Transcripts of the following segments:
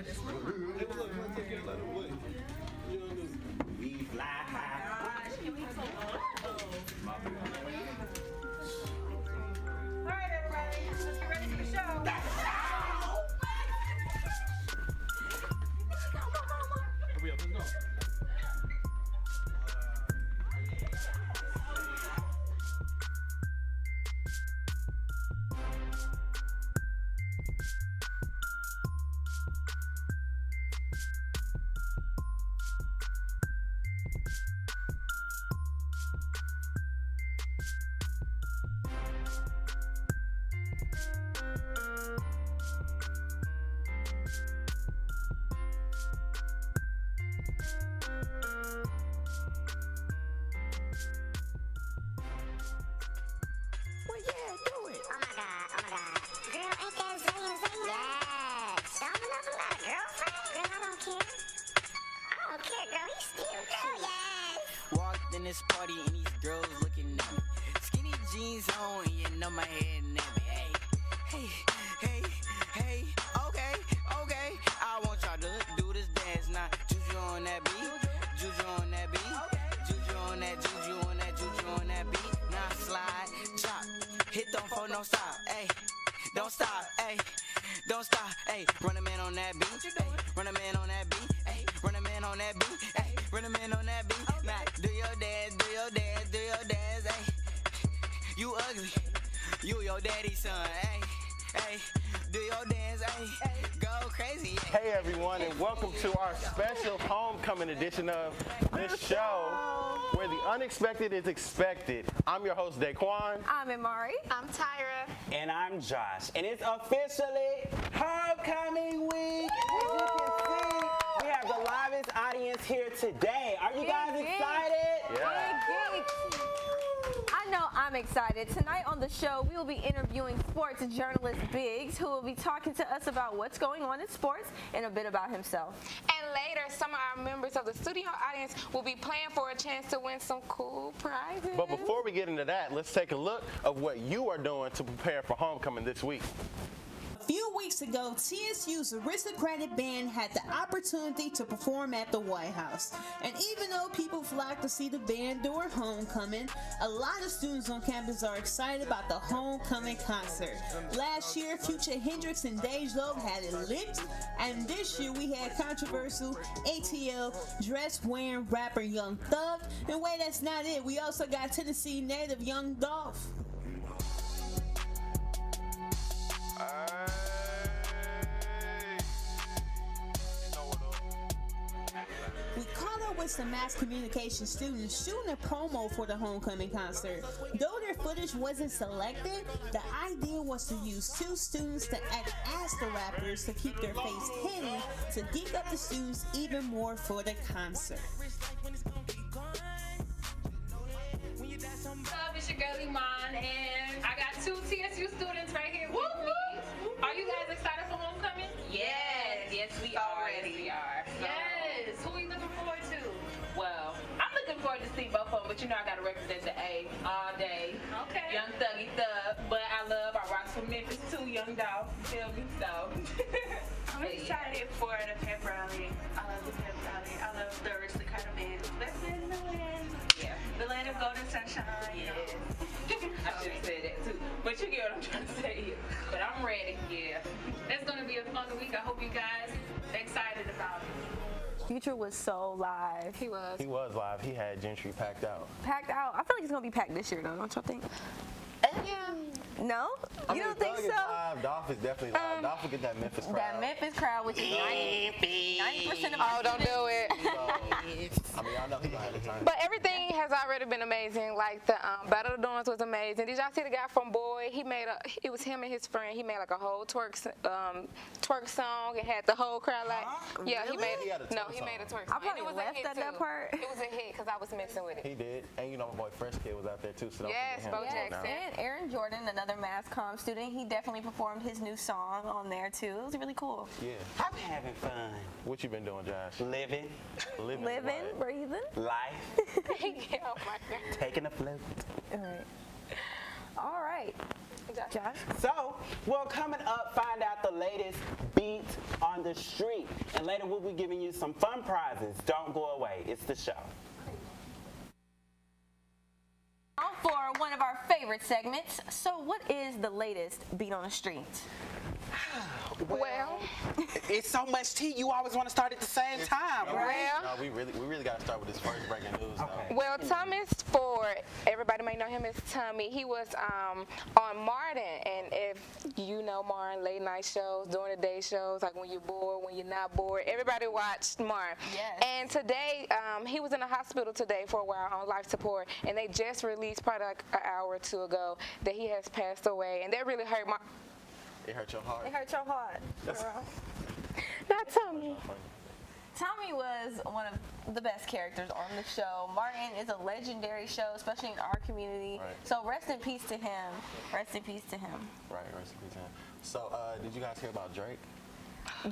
We fly high. All right, everybody, let's get ready for the show. Hurry up, let's go. Well, yeah, do it. Oh my God. Girl, ain't that Zayn? Yes. Don't have a lot of girlfriend? Girl, I don't care. I don't care, girl. He's still cute. Yes. Walked in this party and these girls looking at me. Skinny jeans on and you know my head nappy. Hey, okay. I want y'all to do this dance now. Juju on that beat, juju on that beat, juju on that, juju on that, juju on that beat. Now slide, chop, hit don't for no stop, ayy. Don't stop, ayy. Don't stop, ayy. Run a man on that beat, ayy. Run a man on that beat, ayy. Run a man on that beat, ayy. Run a man on that beat. Now do your dance, do your dance, do your dance, ayy. You ugly, you your daddy's son, ayy. Hey, do your dance, hey, go crazy. Hey everyone, and welcome to our special homecoming edition of this show where the unexpected is expected. I'm your host, Daquan. I'm Imari. I'm Tyra. And I'm Josh. And it's officially homecoming week. And as you can see, we have the livest audience here today. Are you guys excited? Yeah. I know I'm excited. Tonight on the show, we will be interviewing sports journalist Biggs, who will be talking to us about what's going on in sports and a bit about himself. And later, some of our members of the studio audience will be playing for a chance to win some cool prizes. But before we get into that, let's take a look of what you are doing to prepare for homecoming this week. A few weeks ago, TSU's aristocratic band had the opportunity to perform at the White House. And even though people flock to see the band during homecoming, a lot of students on campus are excited about the homecoming concert. Last year, Future Hendrix and Dej Loaf had it lit, and this year we had controversial ATL dress-wearing rapper Young Thug. And wait, that's not it. We also got Tennessee native Young Dolph. We caught up with some mass communication students shooting a promo for the homecoming concert. Though their footage wasn't selected, the idea was to use two students to act as the rappers to keep their face hidden to geek up the students even more for the concert. What's up? It's your girl Iman, and I got two TSU students right here with me. Are you guys excited for homecoming? Yes, we are. Yes, we are. Yes. Who are you looking forward to? Well, I'm looking forward to see both of them, but you know I gotta represent the A all day. Okay. Young Thuggy Thug, but I rocks from Memphis too, Young Dolph. Feel me? So. I'm excited for the pep rally. I love the pep rally. I love the aristocratic band. Let's live in the land. Yeah. The land of golden sunshine. Yes. I should have said that too. But you get what I'm trying to say here. But I'm ready, yeah. It's gonna be a fun week. I hope you guys are excited about it. Future was so live. He was. He was live. He had Gentry packed out. Packed out. I feel like it's going to be packed this year, though, don't y'all think? Yeah. No? You don't think Thug so? is live. Dolph is definitely live. Dolph will get that Memphis crowd. That Memphis crowd, which is 90% of Oh, don't do it. I mean, y'all know he gonna have a time. But everything has already been amazing. Like the Battle of the Dawns was amazing. Did y'all see the guy from Boy? It was him and his friend. He made like a whole twerk song and had the whole crowd like, yeah, Really? he made He had a it. No, twerk he made a song. twerk song. I probably And it was a left hit, at that too. part. It was a hit because I was mixing with it. He did. And you know, my boy Fresh Kid was out there too, so don't Yes, forget him. Bo Yes, Jackson. and Aaron Jordan, another Mass Comm student, he definitely performed his new song on there too. It was really cool. Yeah. I'm having fun. What you been doing, Josh? Living. Living. Living, what? breathing. Life. Oh my God. Taking a float. All right. All right. Josh? So, well, coming up, find out the latest beat on the street. And later we'll be giving you some fun prizes. Don't go away. It's the show. Now for one of our favorite segments. So what is the latest beat on the street? Well, it's so much tea. You always want to start at the same time, right? No, we really got to start with this first breaking news. Okay. Well, Thomas Ford, everybody may know him as Tommy. He was on Martin, and if you know Martin, late night shows, during the day shows, like when you're bored, when you're not bored, everybody watched Martin. Yes. And today, he was in the hospital today for a while on life support, and they just released probably like an hour or two ago that he has passed away, and that really hurt my. It hurt your heart. It hurt your heart, girl. Not Tommy. Tommy was one of the best characters on the show. Martin is a legendary show, especially in our community. Right. So rest in peace to him. Rest in peace to him. Right, rest in peace. So, did you guys hear about Drake?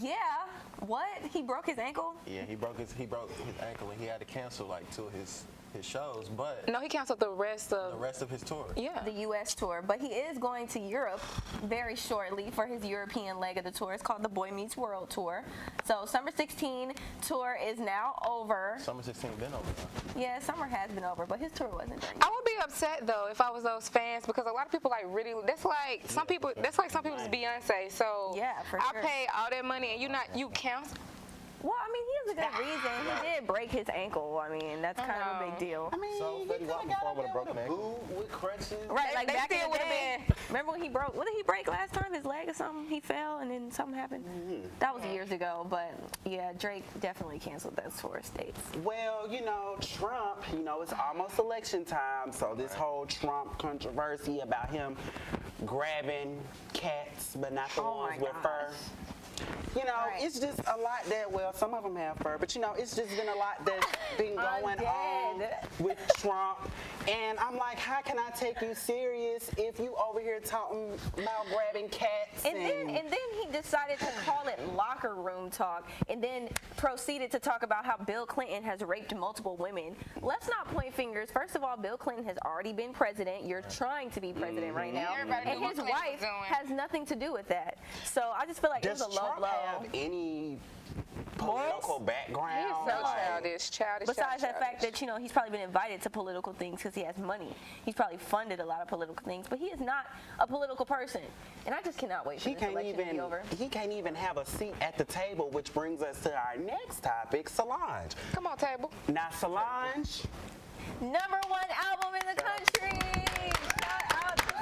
Yeah. What? He broke his ankle? Yeah, he broke his ankle and he had to cancel like two of his shows, but No, he canceled the rest of his tour. Yeah. The U.S. tour, but he is going to Europe very shortly for his European leg of the tour. It's called the Boy Meets World Tour. So Summer 16 tour is now over. Summer 16 been over. Yeah, summer has been over, but his tour wasn't done I yet. would be upset though if I was those fans because a lot of people like really. That's like some people's Beyonce. So Yeah, for I sure. pay all that money and you cancel. Well, I mean, he has a good reason. He did break his ankle. I mean, that's kind of a big deal. I mean, So, he Freddie coulda Wap got before up with a there broken with ankle? boot, with crutches. Right, like They back in still the would've day. Remember when he broke? What did he break last time? His leg or something? He fell and then something happened. That was years ago. But yeah, Drake definitely canceled those tour dates. Well, Trump, it's almost election time, so this whole Trump controversy about him grabbing cats, but not the Oh ones my with fur. gosh. Right. It's just a lot that, some of them have fur, but it's just been a lot that's been going on with Trump. And I'm like, how can I take you serious if you over here talking about grabbing cats? And then he decided to call it locker room talk, and then proceeded to talk about how Bill Clinton has raped multiple women. Let's not point fingers. First of all, Bill Clinton has already been president. You're trying to be president right now, Everybody and knew his what Clinton wife was doing. has nothing to do with that. So I just feel like does it was a low Trump blow. have any political background? He's so Like, childish. Besides the fact that he's probably been invited to political things because he has money. He's probably funded a lot of political things, but he is not a political person. And I just cannot wait for He this can't election to be over. even have a seat at the table, which brings us to our next topic, Solange. Come on, table. Now, Solange, #1 album in the country. Shout out to Solange.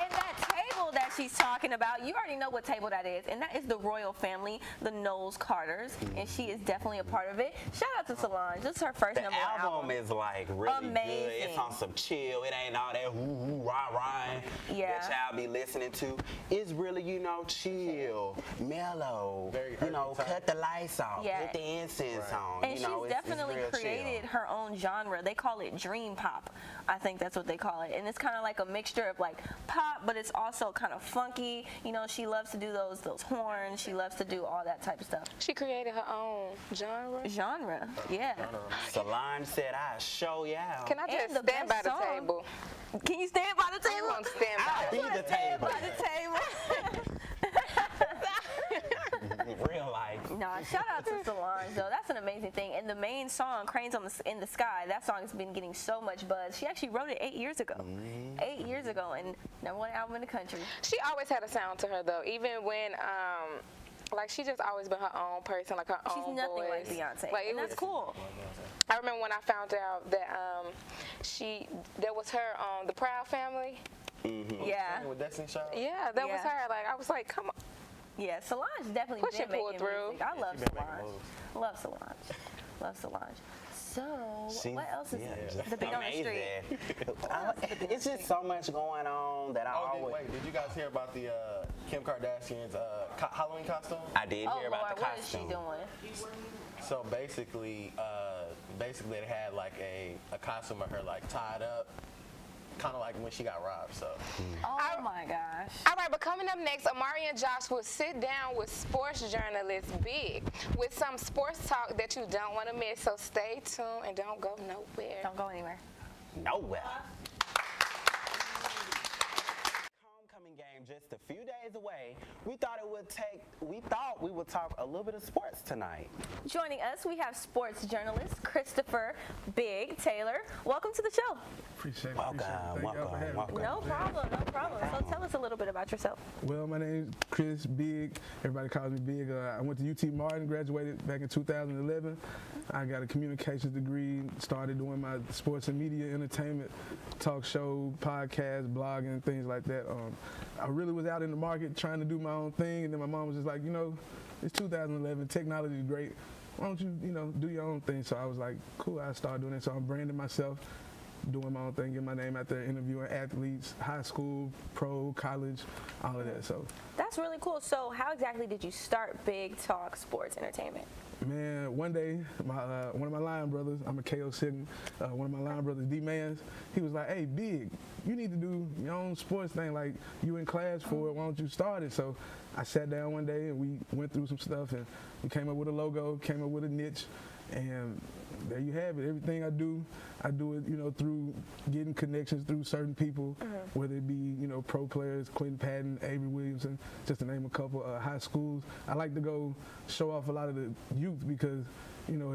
And that table that she's talking about, you already know what table that is, and that is the royal family, the Knowles Carters, and she is definitely a part of it. Shout out to Solange. This is her first the #1 album is like really Amazing. good. It's on some chill. It ain't all that hoo rah rah Yeah. that y'all be listening to. It's really chill, mellow. Very cut the lights off, Yeah. put the incense on. And she's definitely real created chill. her own genre. They call it dream pop. I think that's what they call it. And it's kind of like a mixture of like pop, but it's also kind of funky. She loves to do those horns. She loves to do all that type of stuff. She created her own genre. Yeah. Solange said, "I show y'all." Can I And just the stand by best the song. table? Can you stand by the table? I'm gonna stand by I'll it. be the Stand table. by the table. Real life. Nah, shout out to Solange though. That's an amazing thing. And the main song, "Cranes in the Sky," that song has been getting so much buzz. She actually wrote it 8 years ago. 8 years ago, and #1 album in the country. She always had a sound to her though, even when like she just always been her own person, like her She's own nothing voice. like Beyonce, Like, it and that's was cool. I remember when I found out that that was her on the Proud Family. Yeah. With Destiny Child? Yeah, that was Yeah. her. Like I was like, come on. Yeah, Solange definitely Push been it, pull it making through. music. I love She been making Solange. moves. Love Solange. Love Solange. So, what else is just the beat on the street? amazing. It's just so much going on that I always. Wait, did you guys hear about the Kim Kardashian's Halloween costume? I did Oh hear about Lord, the what is she costume. doing? So basically they had like a costume of her like tied up, kind of like when she got robbed. So Oh my gosh. All right, but coming up next, Amari and Josh will sit down with sports journalist Big with some sports talk that you don't want to miss. So stay tuned and don't go nowhere. Don't go anywhere. Nowhere. game just a few days away, we thought we would talk a little bit of sports tonight. Joining us, we have sports journalist Christopher Big Taylor. Welcome to the show. Appreciate it. Welcome. No problem. So tell us a little bit about yourself. Well, my name is Chris Big. Everybody calls me Big. I went to UT Martin, graduated back in 2011. I got a communications degree, started doing my sports and media entertainment, talk show, podcast, blogging, things like that. I really was out in the market trying to do my own thing, and then my mom was just like, it's 2011, technology is great. Why don't you, do your own thing? So I was like, cool, I started doing it. So I'm branding myself, doing my own thing, getting my name out there, interviewing athletes, high school, pro, college, all of that. So that's really cool. So how exactly did you start Big Talk Sports Entertainment? Man, one day, one of my line brothers, I'm a KO Sigma, one of my line brothers, D-Mans, he was like, hey, Big, you need to do your own sports thing, like you in class for it, why don't you start it? So I sat down one day and we went through some stuff and we came up with a logo, came up with a niche, and there you have it. Everything I do it, through getting connections through certain people, whether it be, pro players, Quentin Patton, Avery Williamson, just to name a couple, high schools. I like to go show off a lot of the youth because,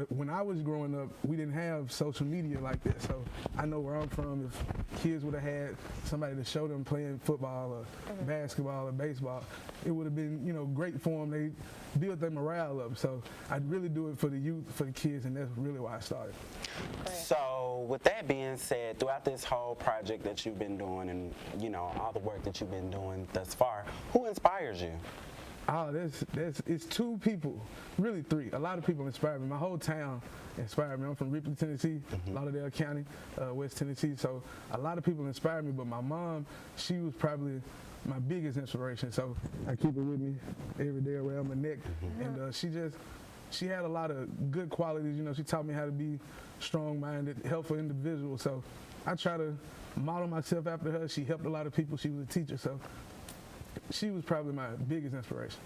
when I was growing up, we didn't have social media like that. So I know where I'm from. If kids would have had somebody to show them playing football or basketball or baseball, it would have been, great for them. They built their morale up. So I'd really do it for the youth, for the kids, and that's really why I started. So with that being said, throughout this whole project that you've been doing and, all the work that you've been doing thus far, who inspires you? Oh, it's two people, really three. A lot of people inspire me. My whole town inspired me. I'm from Ripley, Tennessee, Lauderdale County, West Tennessee. So a lot of people inspired me, but my mom, she was probably my biggest inspiration. So I keep it with me every day around my neck. And she had a lot of good qualities. She taught me how to be strong-minded, helpful individual. So I try to model myself after her. She helped a lot of people. She was a teacher. So she was probably my biggest inspiration.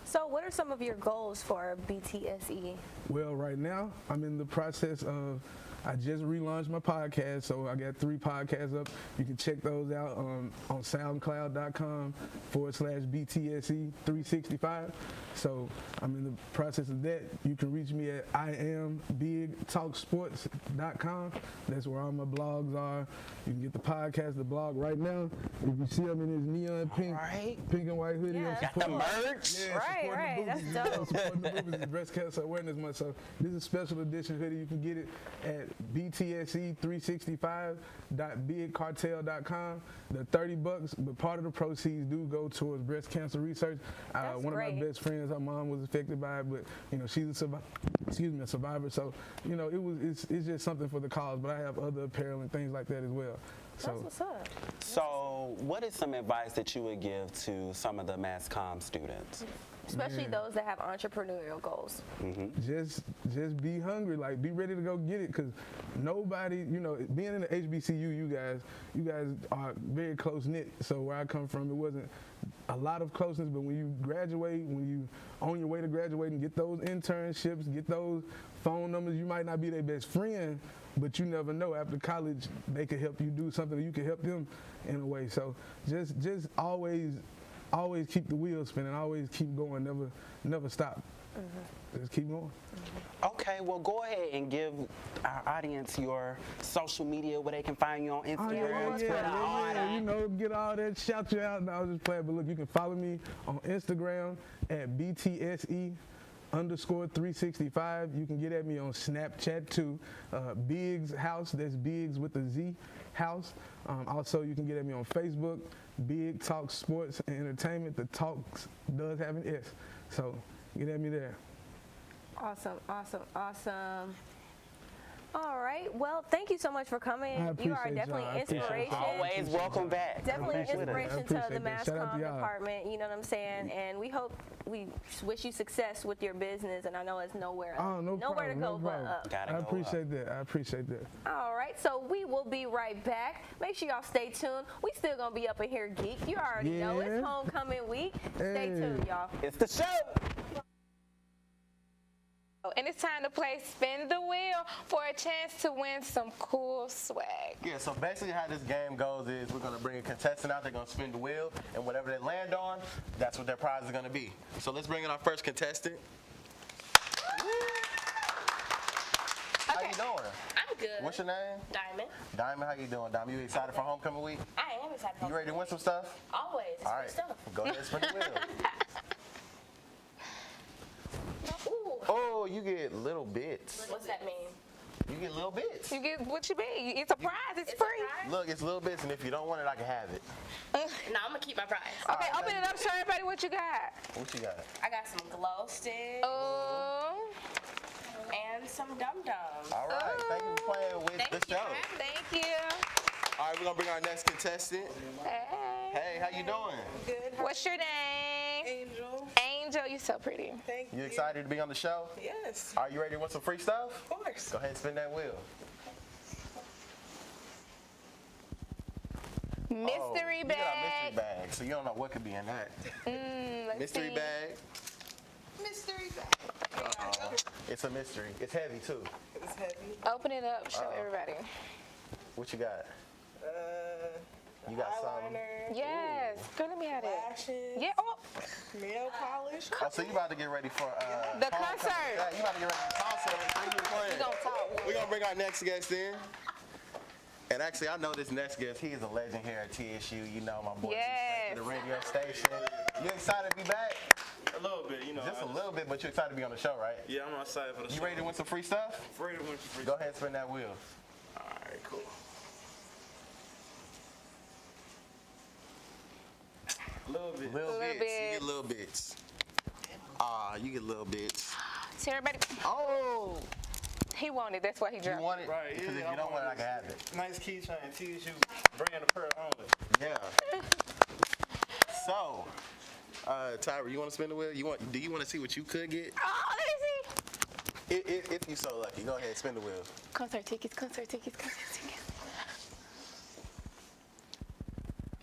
So what are some of your goals for BTSE? Well, right now, I'm in the process of, I just relaunched my podcast, so I got 3 podcasts up. You can check those out on soundcloud.com/BTSE365. So I'm in the process of that. You can reach me at IamBigTalkSports.com. That's where all my blogs are. You can get the podcast, the blog right now. If you see I'm in this neon pink and white hoodie. Yeah, got the merch. Yeah, right. That's dope. Supporting the movement is Breast Cancer Awareness Month. So this is a special edition hoodie. You can get it at BTSE365.bigcartel.com. They're $30, but part of the proceeds do go towards breast cancer research. One of my best friends, her mom was affected by it, but she's a survivor. So it's just something for the cause. But I have other apparel and things like that as well. That's what's up. So what is some advice that you would give to some of the mass comm students? Especially those that have entrepreneurial goals. Just be hungry, like be ready to go get it, because nobody, being in the HBCU, you guys are very close knit. So where I come from, it wasn't a lot of closeness, but when you graduate, when you on your way to graduate and get those internships, get those phone numbers, you might not be their best friend, but you never know. After college, they could help you do something, or you could help them in a way. So just always keep the wheels spinning, always keep going, never stop. Just keep going. Okay, well, go ahead and give our audience your social media where they can find you on Instagram, Twitter, all that. Get all that, shout you out. No, I was just playing, but look, you can follow me on Instagram at BTSE_365. You can get at me on Snapchat too. Biggs House, that's Biggs with a Z, House. Also, you can get at me on Facebook, Big Talk Sports and Entertainment. The talks does have an S, so get at me there. Awesome. All right. Well, thank you so much for coming. You are definitely an inspiration. Always welcome back. Definitely an inspiration to the mass comm y'all. department. You know what I'm saying? And we wish you success with your business. And I know it's nowhere to go but up. I appreciate that. All right. So we will be right back. Make sure y'all stay tuned. We still gonna be up in here, geek. You already know it's Yeah. homecoming week. Stay tuned, y'all. It's the show. And it's time to play Spin the Wheel for a chance to win some cool swag. Yeah, so basically how this game goes is we're going to bring a contestant out, they're going to spin the wheel, and whatever they land on, that's what their prize is going to be. So let's bring in our first contestant. How you doing? I'm good. What's your name? Diamond. Diamond, how you doing, Diamond? You excited for homecoming week? I am excited. You ready to win some stuff? Always. It's All good right, stuff. go ahead and spin the wheel. Ooh. Oh, you get little bits. What's that mean? You get little bits. You get what you mean. It's a prize. It's free. Look, it's little bits, and if you don't want it, I can have it. No, I'm gonna keep my prize. Okay, open it up. Show everybody what you got. What you got? I got some glow sticks Oh. and some dum-dums. All right, thank you for playing with the show. Thank you. All right, we're gonna bring our next contestant. Hey, how you doing? Good. What's your name? Angel. Angel, you so pretty. Thank you. You excited to be on the show? Yes. Are you ready to win some free stuff? Of course. Go ahead and spin that wheel. Mystery You got a mystery bag. bag, so you don't know what could be in that. Let's Mystery see. bag. Mystery bag. Uh-oh. It's a mystery. It's heavy too. It's heavy. Open it up. Show everybody. What you got? You got something? Eyeliner. Yes. Girl, let me have it. Lashes. Yeah. Oh. Nail polish. Oh, so you about to get ready for The homecoming. concert. Yeah, you about to get ready for the concert. Thank you for playing. We gonna talk. We're gonna bring our next guest in. And actually, I know this next guest. He is a legend here at TSU. You know my boy. Yes. The radio station. You excited to be back? A little bit, you know. Just a little bit, but you're excited to be on the show, right? Yeah, I'm excited for the show. You ready to win some free stuff? Ready to win some free Go ahead and spin that wheel. All right, cool. Little bits. Little bits. You get little bits. You get little bits. See everybody. Oh. He wanted. That's why he dropped. You want it? Right, Because yeah, if you don't want it, I can have it. Nice keychain, TSU, brand of pearl only. Yeah. So, Tyra, you want to spin the wheel? Do you want to see what you could get? Oh, let me see. If you're so lucky, go ahead, spin the wheel. Concert tickets, concert tickets, concert tickets.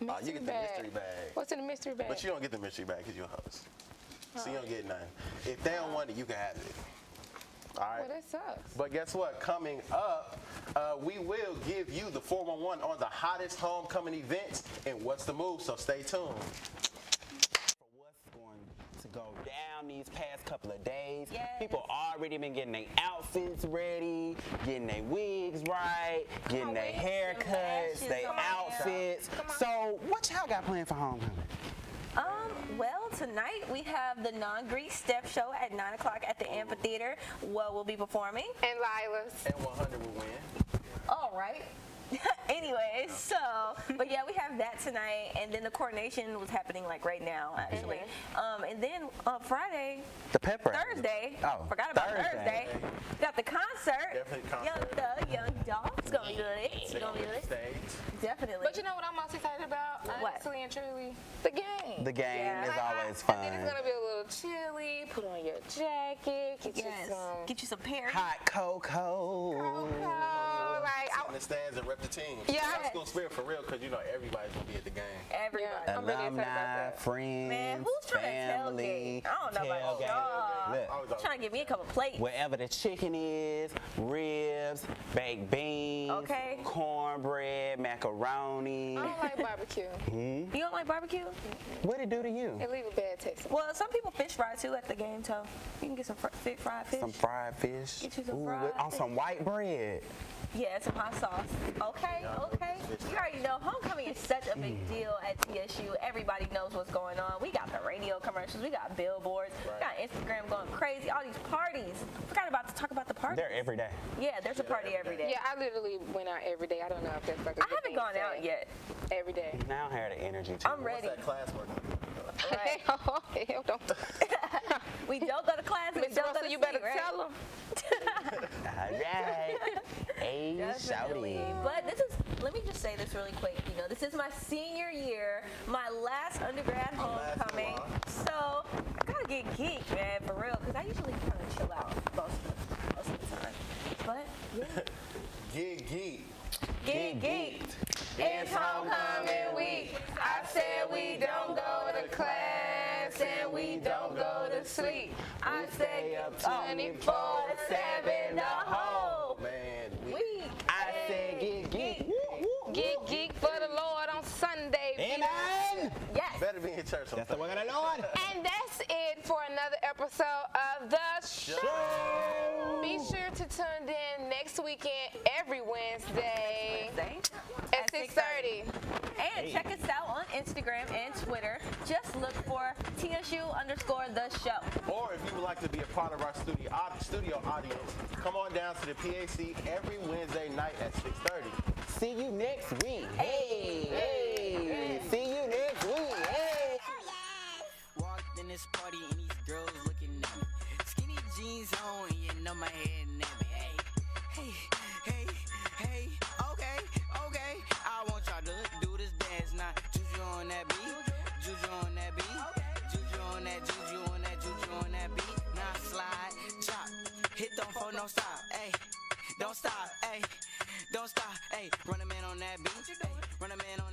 You get the mystery bag. What's in the mystery bag? But you don't get the mystery bag because you're a host. So you don't get none. If they don't want it, you can have it. All right? Well, that sucks. But guess what? Coming up, we will give you the 411 on the hottest homecoming events and what's the move, so stay tuned. What's going to go down these past couple of days. Yes. People already been getting their outfits ready, getting their wigs right, getting their haircuts, their outfits. So what y'all got planned for homecoming? Well, tonight we have the non-Greek step show at 9 o'clock at the amphitheater. Well, we'll be performing. And Lila's. And 100 will win. All right. Anyways, so, but yeah, we have that tonight, and then the coordination was happening like right now, actually. And then on Friday, The pepper. Thursday, Oh, forgot about Thursday. Thursday. Got the concert. Definitely concert. Young Thug, Young Dog. It's gonna be lit. It's gonna be lit. Definitely. But you know what I'm most excited about? What? Honestly and truly, the game. The game Yeah. is Like, always And then fun. it's gonna be a little chilly. Put on your jacket. Get Yes. you some Get you some pear. Hot cocoa. cocoa. Like, In the stands and rep the team. Yeah. High school spirit for real, because you know everybody's going to be at the game. Everybody. Yeah. I'm really excited about Alumni, that. friends, Man, who's trying family, to tailgate? I don't know about y'all. Look, Trying to give me a couple plates. wherever the chicken is, ribs, baked beans, Okay. cornbread, macaroni. I don't like barbecue. You don't like barbecue? What it do to you? It leave a bad taste. Well, some people fish fry too at the game, so you can get some fried fish. Some fried fish. Get you some Ooh, fried on some white bread. Yeah, some hot sauce. Okay, okay. You already know homecoming is such a big deal at TSU. Everybody knows what's going on. We got the radio commercials, we got billboards, we got Instagram going crazy, all these parties. Forgot about to talk about the parties. They're every day. Yeah, there's a party every day. Yeah, I literally went out every day. I don't know if that's like a I good haven't thing gone to out say. yet. Every day. Now I have the energy to. I'm ready. What's that classwork? Right. Hell don't. We don't go to class. We Mr. don't go Russell, to you better sleep, right? tell them. All right. Hey, Definitely. shouty. But this is, let me just say this really quick. You know, this is my senior year, my last undergrad homecoming. So I gotta get geek, man, for real, because I usually kind of chill out most of the time. But yeah. Get geek. Get geek. It's homecoming week. I said we don't go to class. and we don't go to sleep. I stay up 24/7 the whole week. I said get geek. Get geek for the Lord on Sunday. Amen. Yes. Better be in church on That's the word of the Lord. And that's it for another episode of The Show. Be sure to tune in next weekend, every Wednesday at 6:30. And check us out on Instagram and Twitter. Just look for TSU_the show. Or if you would like to be a part of our studio audience, come on down to the PAC every Wednesday night at 6:30. See you next week. Hey. See you next week. Hey. Walked in this party and these girls looking at me. Skinny jeans on and you know my head nappy. Hey, okay. I want y'all to do this dance now. Juju on that beat, juju on that beat, juju on that, juju on that, juju on that beat. Now slide, chop, hit them for no stop, hey, don't stop, hey, don't stop, hey. Run a man on that beat, hey, run a man on